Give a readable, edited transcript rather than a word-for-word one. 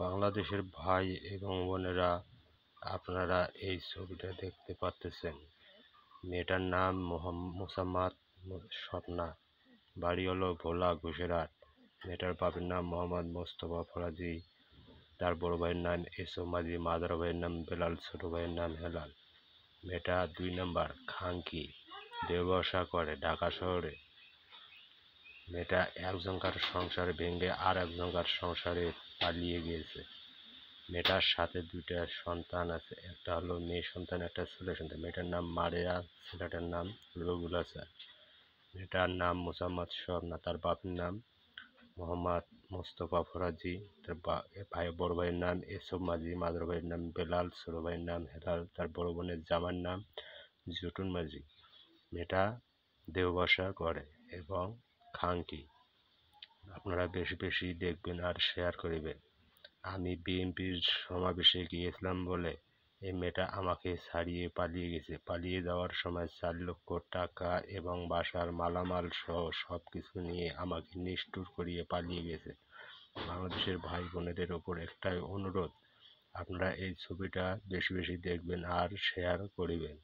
বাংলাদেশের ভাই এবং বোনেরা, আপনারা এই ছবিটা দেখতে পাচ্ছেন। মেয়েটার নাম মোসাম্মদ স্বপ্না, বাড়ি হলো ভোলা গুজরাট। মেয়েটার বাবার নাম মোহাম্মদ মোস্তফা ফরাজি, তার বড় ভাইয়ের নাম এসো মাঝি, মাদার ভাইয়ের নাম বেলাল, ছোট ভাইয়ের নাম হেলাল। মেয়েটা 2 নম্বর খাঙ্কি, ব্যবসা করে ঢাকা শহরে। মেয়েটা একজনকার সংসার ভেঙে আর একজনকার সংসারে পালিয়ে গিয়েছে। মেয়েটার সাথে 2টা সন্তান আছে, একটা হলো মেয়ে সন্তান, একটা ছেলে সন্তান। মেয়েটার নাম মারিয়া, ছেলেটার নাম রবিউল হাসান। মেয়েটার নাম মোসাম্মদ স্বপ্না, তার বাপের নাম মোহাম্মদ মোস্তফা ফরাজি, তার বড় ভাইয়ের নাম এসব মাঝি, মাদার ভাইয়ের নাম বেলাল, ছোট ভাইয়ের নাম হেলাল, তার বড় বোনের জামার নাম জুটুন মাঝি। মেয়েটা দেহবাসা করে এবং খাঙ্কি। আপনারা বেশি বেশি দেখবেন আর শেয়ার করিবেন। আমি বিএনপির সমাবেশে গিয়েছিলাম বলে এই মেয়েটা আমাকে ছাড়িয়ে পালিয়ে গেছে। পালিয়ে যাওয়ার সময় 4 লক্ষ টাকা এবং বাসার মালামাল সহ সব কিছু নিয়ে আমাকে নিষ্ঠুর করিয়ে পালিয়ে গেছে। বাংলাদেশের ভাই বোনেদের ওপর একটাই অনুরোধ, আপনারা এই ছবিটা বেশি বেশি দেখবেন আর শেয়ার করিবেন।